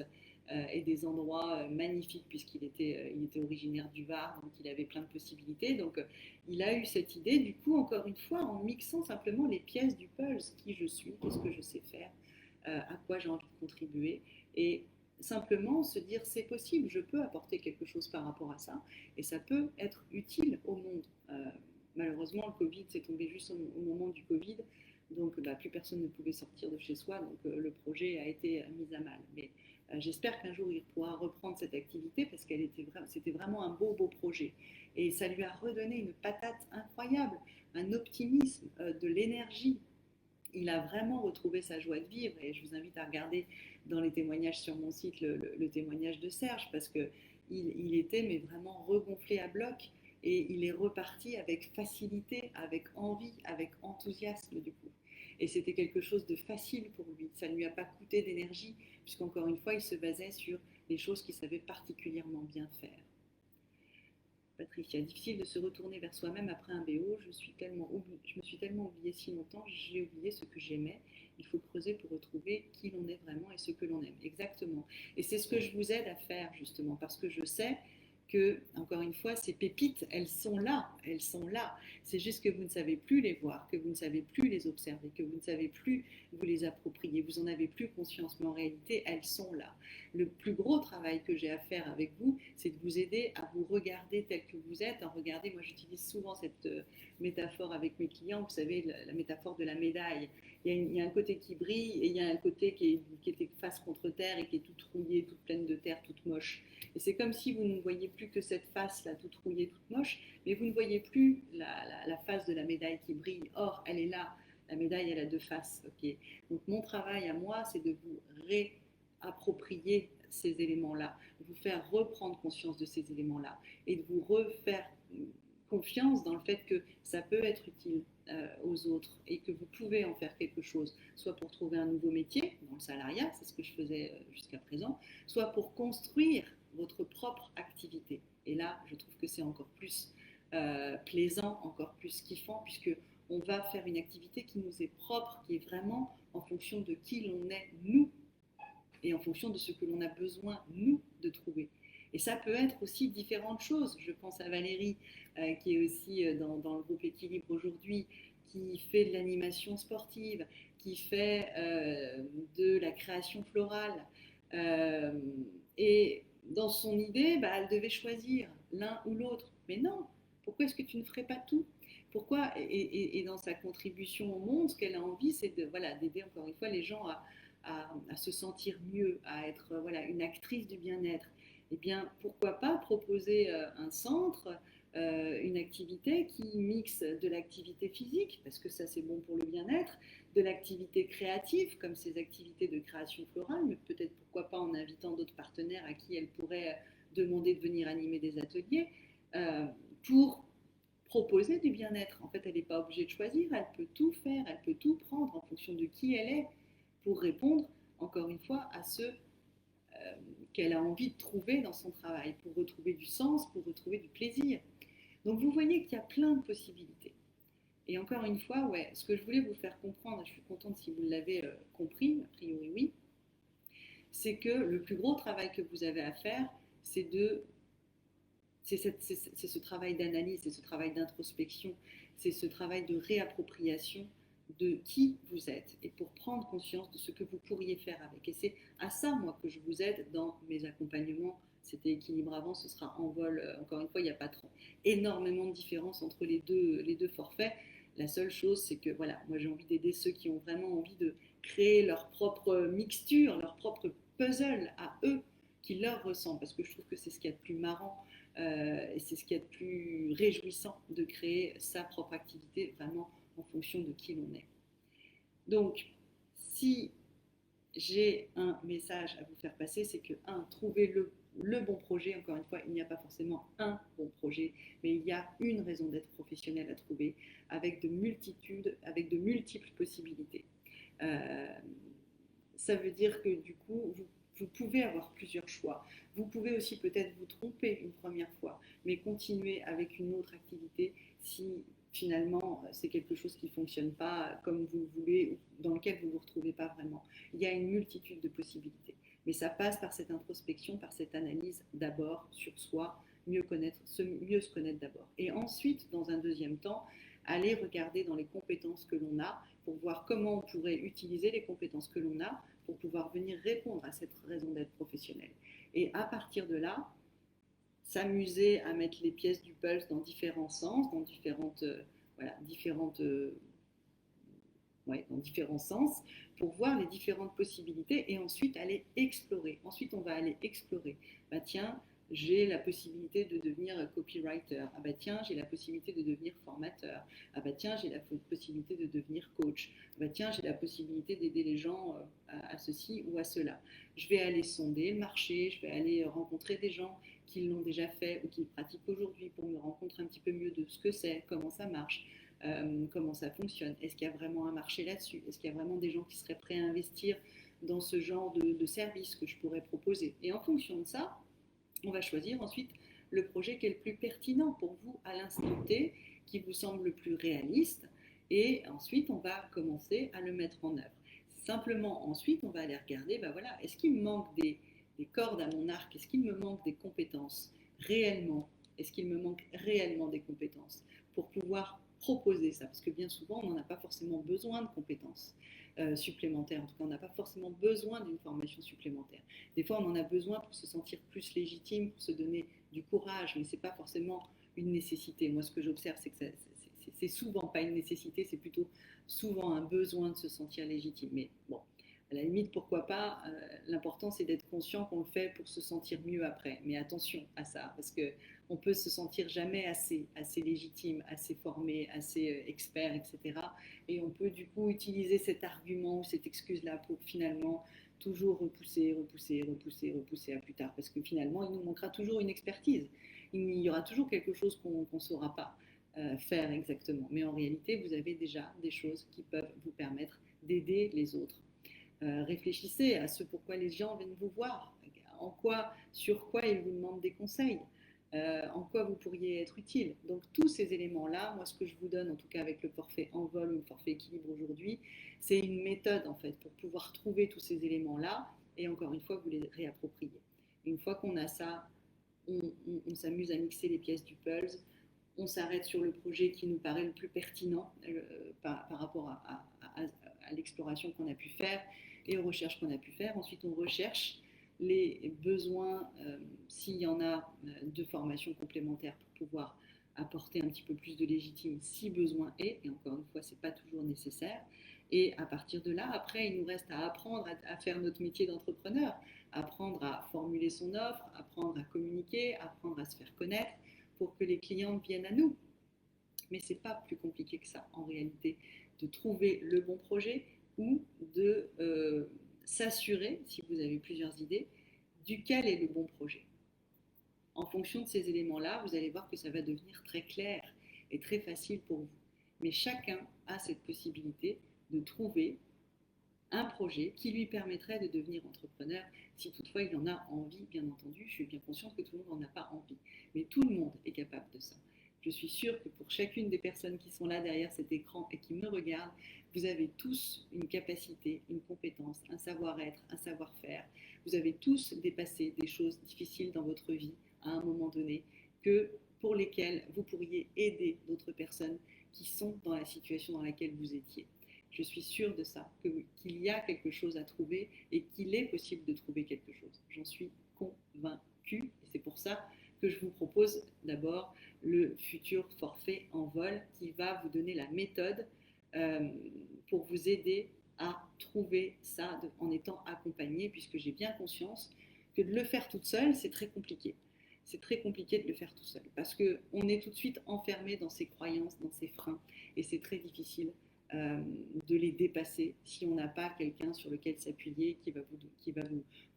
et des endroits magnifiques il était originaire du Var, donc il avait plein de possibilités. Donc il a eu cette idée, du coup, encore une fois, en mixant simplement les pièces du puzzle, qui je suis, qu'est-ce que je sais faire, à quoi j'ai envie de contribuer. Et simplement se dire c'est possible, je peux apporter quelque chose par rapport à ça et ça peut être utile au monde. Malheureusement, le Covid, c'est tombé juste au moment du Covid, donc bah, plus personne ne pouvait sortir de chez soi, donc le projet a été mis à mal. Mais j'espère qu'un jour il pourra reprendre cette activité parce c'était vraiment un beau projet. Et ça lui a redonné une patate incroyable, un optimisme, de l'énergie. Il a vraiment retrouvé sa joie de vivre et je vous invite à regarder dans les témoignages sur mon site le témoignage de Serge parce que il était mais vraiment regonflé à bloc et il est reparti avec facilité, avec envie, avec enthousiasme du coup. Et c'était quelque chose de facile pour lui. Ça ne lui a pas coûté d'énergie puisqu'encore une fois, il se basait sur les choses qu'il savait particulièrement bien faire. Patricia, difficile de se retourner vers soi-même après un BO. Je me suis tellement oubliée si longtemps, j'ai oublié ce que j'aimais. Il faut creuser pour retrouver qui l'on est vraiment et ce que l'on aime. Exactement. Et c'est ce que je vous aide à faire justement, parce que je sais que, encore une fois, ces pépites, elles sont là, elles sont là. C'est juste que vous ne savez plus les voir, que vous ne savez plus les observer, que vous ne savez plus vous les approprier, vous n'en avez plus conscience, mais en réalité, elles sont là. Le plus gros travail que j'ai à faire avec vous, c'est de vous aider à vous regarder tel que vous êtes. Regardez, moi j'utilise souvent cette métaphore avec mes clients, vous savez, la métaphore de la médaille. Il y a un côté qui brille et il y a un côté qui est face contre terre et qui est toute rouillée, toute pleine de terre, toute moche. Et c'est comme si vous ne voyez plus que cette face-là, toute rouillée, toute moche, mais vous ne voyez plus la face de la médaille qui brille. Or, elle est là. La médaille, elle a deux faces. Okay. Donc, mon travail à moi, c'est de vous réapproprier ces éléments-là, vous faire reprendre conscience de ces éléments-là et de vous refaire confiance dans le fait que ça peut être utile aux autres et que vous pouvez en faire quelque chose, soit pour trouver un nouveau métier dans le salariat, c'est ce que je faisais jusqu'à présent, soit pour construire votre propre activité. Et là, je trouve que c'est encore plus plaisant, encore plus kiffant, puisque on va faire une activité qui nous est propre, qui est vraiment en fonction de qui l'on est, nous, et en fonction de ce que l'on a besoin, nous, de trouver. Et ça peut être aussi différentes choses. Je pense à Valérie, qui est aussi dans le groupe Équilibre aujourd'hui, qui fait de l'animation sportive, qui fait de la création florale. Euh, et dans son idée, bah, elle devait choisir l'un ou l'autre. Mais non, pourquoi est-ce que tu ne ferais pas tout? Pourquoi et dans sa contribution au monde, ce qu'elle a envie, c'est de, voilà, d'aider encore une fois les gens à se sentir mieux, à être voilà, une actrice du bien-être, eh bien, pourquoi pas proposer un centre, une activité qui mixe de l'activité physique, parce que ça c'est bon pour le bien-être, de l'activité créative, comme ces activités de création florale, mais peut-être pourquoi pas en invitant d'autres partenaires à qui elle pourrait demander de venir animer des ateliers, pour proposer du bien-être. En fait, elle n'est pas obligée de choisir, elle peut tout faire, elle peut tout prendre en fonction de qui elle est, pour répondre, encore une fois, à ce qu'elle a envie de trouver dans son travail, pour retrouver du sens, pour retrouver du plaisir. Donc vous voyez qu'il y a plein de possibilités. Et encore une fois, ouais, ce que je voulais vous faire comprendre, et je suis contente si vous l'avez compris, a priori oui, c'est que le plus gros travail que vous avez à faire, c'est ce travail d'analyse, c'est ce travail d'introspection, c'est ce travail de réappropriation de qui vous êtes et pour prendre conscience de ce que vous pourriez faire avec. Et c'est à ça, moi, que je vous aide dans mes accompagnements. C'était équilibre avant, ce sera en vol. Encore une fois, il n'y a pas trop énormément de différence entre les deux forfaits. La seule chose, c'est que voilà, moi j'ai envie d'aider ceux qui ont vraiment envie de créer leur propre mixture, leur propre puzzle à eux, qui leur ressemble, parce que je trouve que c'est ce qu'il y a de plus marrant et c'est ce qu'il y a de plus réjouissant, de créer sa propre activité vraiment en fonction de qui l'on est. Donc, si j'ai un message à vous faire passer, c'est que, trouver le bon projet. Encore une fois, il n'y a pas forcément un bon projet, mais il y a une raison d'être professionnel à trouver, avec avec de multiples possibilités. Euh, Ça veut dire que du coup, vous pouvez avoir plusieurs choix. Vous pouvez aussi peut-être vous tromper une première fois, mais continuer avec une autre activité si finalement c'est quelque chose qui ne fonctionne pas comme vous le voulez ou dans lequel vous ne vous retrouvez pas vraiment. Il y a une multitude de possibilités. Mais ça passe par cette introspection, par cette analyse d'abord sur soi, mieux se connaître d'abord. Et ensuite, dans un deuxième temps, aller regarder dans les compétences que l'on a pour voir comment on pourrait utiliser les compétences que l'on a pour pouvoir venir répondre à cette raison d'être professionnelle. Et à partir de là, s'amuser à mettre les pièces du puzzle dans différents sens, dans dans différents sens, pour voir les différentes possibilités et ensuite aller explorer. Ensuite, on va aller explorer. Bah tiens, j'ai la possibilité de devenir copywriter. Ah bah tiens, j'ai la possibilité de devenir formateur. Ah bah tiens, j'ai la possibilité de devenir coach. Ah bah tiens, j'ai la possibilité d'aider les gens à ceci ou à cela. Je vais aller sonder le marché, je vais aller rencontrer des gens qui l'ont déjà fait ou qui le pratiquent aujourd'hui pour me rencontrer un petit peu mieux de ce que c'est, comment ça marche. Comment ça fonctionne. Est-ce qu'il y a vraiment un marché là-dessus? Est-ce qu'il y a vraiment des gens qui seraient prêts à investir dans ce genre de service que je pourrais proposer? Et en fonction de ça, on va choisir ensuite le projet qui est le plus pertinent pour vous à l'instant T, qui vous semble le plus réaliste. Et ensuite, on va commencer à le mettre en œuvre. Simplement, ensuite, on va aller regarder, ben voilà, est-ce qu'il me manque des cordes à mon arc? Est-ce qu'il me manque des compétences réellement? Est-ce qu'il me manque réellement des compétences pour pouvoir proposer ça? Parce que bien souvent, on n'en a pas forcément besoin de compétences supplémentaires. En tout cas, on n'a pas forcément besoin d'une formation supplémentaire. Des fois, on en a besoin pour se sentir plus légitime, pour se donner du courage, mais ce n'est pas forcément une nécessité. Moi, ce que j'observe, c'est que c'est souvent pas une nécessité, c'est plutôt souvent un besoin de se sentir légitime. Mais bon, à la limite, pourquoi pas, l'important c'est d'être conscient qu'on le fait pour se sentir mieux après. Mais attention à ça, parce qu'on peut se sentir jamais assez légitime, assez formé, assez expert, etc. Et on peut du coup utiliser cet argument ou cette excuse-là pour finalement toujours repousser à plus tard. Parce que finalement, il nous manquera toujours une expertise. Il y aura toujours quelque chose qu'on ne saura pas faire exactement. Mais en réalité, vous avez déjà des choses qui peuvent vous permettre d'aider les autres. Réfléchissez à ce pourquoi les gens viennent vous voir, sur quoi ils vous demandent des conseils, en quoi vous pourriez être utile. Donc tous ces éléments-là, moi ce que je vous donne, en tout cas avec le forfait envol ou le forfait équilibre aujourd'hui, c'est une méthode en fait pour pouvoir trouver tous ces éléments-là et encore une fois vous les réapproprier. Une fois qu'on a ça, on s'amuse à mixer les pièces du puzzle, on s'arrête sur le projet qui nous paraît le plus pertinent par rapport à l'exploration qu'on a pu faire et aux recherches qu'on a pu faire. Ensuite, on recherche les besoins, s'il y en a, de formation complémentaire pour pouvoir apporter un petit peu plus de légitime si besoin est, et encore une fois, ce n'est pas toujours nécessaire. Et à partir de là, après, il nous reste à apprendre à faire notre métier d'entrepreneur, apprendre à formuler son offre, apprendre à communiquer, apprendre à se faire connaître pour que les clients viennent à nous. Mais ce n'est pas plus compliqué que ça en réalité, de trouver le bon projet ou de s'assurer, si vous avez plusieurs idées, duquel est le bon projet. En fonction de ces éléments-là, vous allez voir que ça va devenir très clair et très facile pour vous. Mais chacun a cette possibilité de trouver un projet qui lui permettrait de devenir entrepreneur, si toutefois il en a envie, bien entendu. Je suis bien consciente que tout le monde n'en a pas envie, mais tout le monde est capable de ça. Je suis sûre que pour chacune des personnes qui sont là derrière cet écran et qui me regardent, vous avez tous une capacité, une compétence, un savoir-être, un savoir-faire. Vous avez tous dépassé des choses difficiles dans votre vie à un moment donné, pour lesquelles vous pourriez aider d'autres personnes qui sont dans la situation dans laquelle vous étiez. Je suis sûre de ça, qu'il y a quelque chose à trouver et qu'il est possible de trouver quelque chose. J'en suis convaincue et c'est pour ça que je vous propose d'abord le futur forfait en vol qui va vous donner la méthode pour vous aider à trouver ça en étant accompagné, puisque j'ai bien conscience que de le faire toute seule, c'est très compliqué. C'est très compliqué de le faire tout seul parce qu'on est tout de suite enfermé dans ses croyances, dans ses freins et c'est très difficile de les dépasser si on n'a pas quelqu'un sur lequel s'appuyer qui va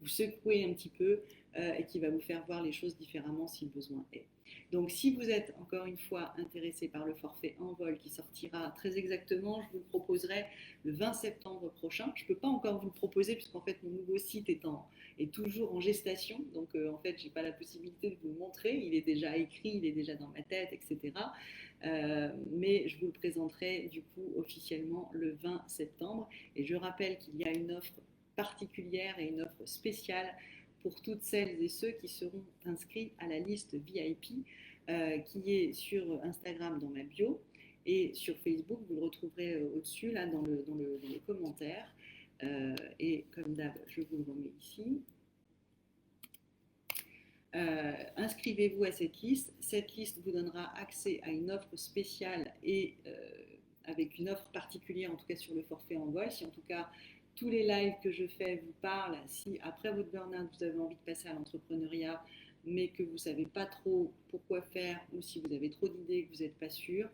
vous secouer un petit peu et qui va vous faire voir les choses différemment si le besoin est. Donc si vous êtes encore une fois intéressé par le forfait en vol qui sortira très exactement, je vous le proposerai le 20 septembre prochain. Je ne peux pas encore vous le proposer puisqu'en fait mon nouveau site est toujours en gestation, donc en fait j'ai pas la possibilité de vous le montrer, il est déjà écrit, il est déjà dans ma tête, etc. Mais je vous le présenterai du coup officiellement le 20 septembre. Et je rappelle qu'il y a une offre particulière et une offre spéciale pour toutes celles et ceux qui seront inscrits à la liste VIP qui est sur Instagram dans ma bio et sur Facebook, vous le retrouverez au-dessus là dans les commentaires. Et comme d'hab, je vous le remets ici. Inscrivez-vous à cette liste. Cette liste vous donnera accès à une offre spéciale et avec une offre particulière, en tout cas sur le forfait en vol. Si en tout cas tous les lives que je fais vous parlent, si après votre burn-out vous avez envie de passer à l'entrepreneuriat, mais que vous ne savez pas trop pourquoi faire ou si vous avez trop d'idées et que vous n'êtes pas sûr,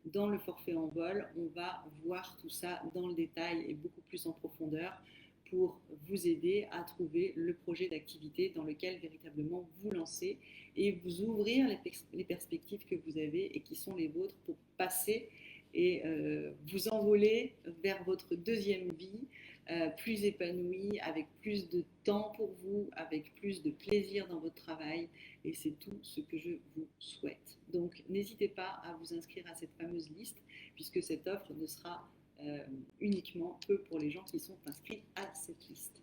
dans le forfait en vol, on va voir tout ça dans le détail et beaucoup plus en profondeur pour vous aider à trouver le projet d'activité dans lequel véritablement vous lancez et vous ouvrir les perspectives que vous avez et qui sont les vôtres pour passer et vous envoler vers votre deuxième vie plus épanouie, avec plus de temps pour vous, avec plus de plaisir dans votre travail et c'est tout ce que je vous souhaite. Donc n'hésitez pas à vous inscrire à cette fameuse liste puisque cette offre ne sera uniquement que pour les gens qui sont inscrits à cette liste.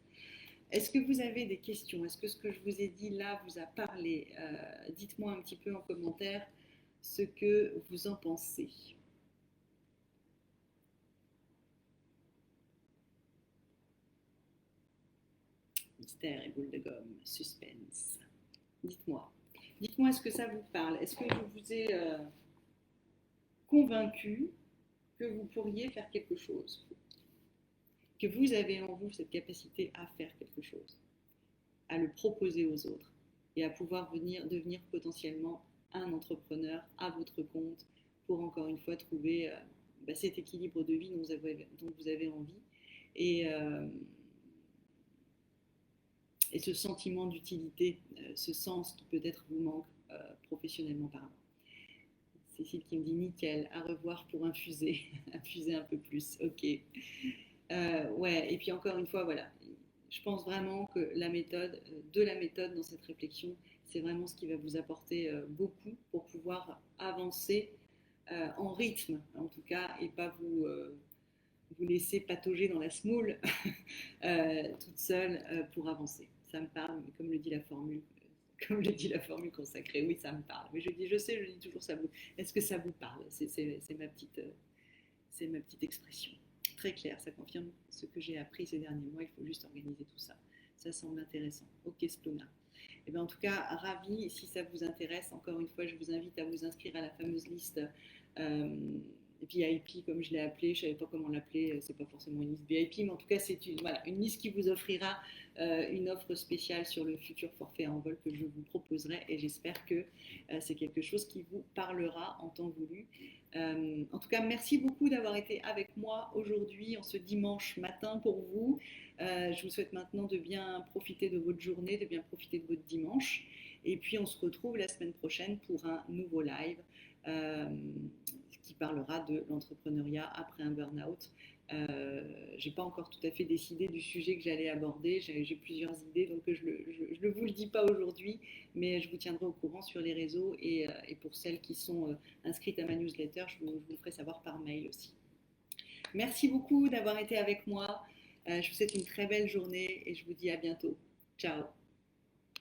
Est-ce que vous avez des questions? Est-ce que ce que je vous ai dit là vous a parlé? Dites-moi un petit peu en commentaire ce que vous en pensez. Mystère et boule de gomme, suspense. Dites-moi. Dites-moi, est-ce que ça vous parle? Est-ce que je vous ai convaincu que vous pourriez faire quelque chose? Que vous avez en vous cette capacité à faire quelque chose, à le proposer aux autres et à pouvoir devenir potentiellement un entrepreneur à votre compte pour encore une fois trouver cet équilibre de vie dont vous avez envie et ce sentiment d'utilité, ce sens qui peut-être vous manque professionnellement parlant. Cécile qui me dit nickel, à revoir pour infuser, infuser un peu plus, ok. Ouais, et puis encore une fois, voilà, je pense vraiment que la méthode dans cette réflexion, c'est vraiment ce qui va vous apporter beaucoup pour pouvoir avancer en rythme, en tout cas, et pas vous laisser patauger dans la semoule toute seule pour avancer. Ça me parle, mais comme le dit la formule consacrée, oui, ça me parle. Mais je dis toujours ça vous. Est-ce que ça vous parle? C'est ma petite expression. Très clair, ça confirme ce que j'ai appris ces derniers mois. Il faut juste organiser tout ça. Ça semble intéressant. Ok, Splona. Et bien, en tout cas, ravi. Si ça vous intéresse, encore une fois, je vous invite à vous inscrire à la fameuse liste VIP, comme je l'ai appelée. Je ne savais pas comment l'appeler. C'est pas forcément une liste VIP, mais en tout cas, c'est une liste qui vous offrira une offre spéciale sur le futur forfait en vol que je vous proposerai. Et j'espère que c'est quelque chose qui vous parlera en temps voulu. En tout cas, merci beaucoup d'avoir été avec moi aujourd'hui, en ce dimanche matin pour vous. Je vous souhaite maintenant de bien profiter de votre journée, de bien profiter de votre dimanche. Et puis on se retrouve la semaine prochaine pour un nouveau live euh, qui parlera de l'entrepreneuriat après un burn-out. Je n'ai pas encore tout à fait décidé du sujet que j'allais aborder. J'ai plusieurs idées, donc je ne vous le dis pas aujourd'hui, mais je vous tiendrai au courant sur les réseaux et pour celles qui sont inscrites à ma newsletter, je vous ferai savoir par mail aussi. Merci beaucoup d'avoir été avec moi. Je vous souhaite une très belle journée et je vous dis à bientôt. Ciao.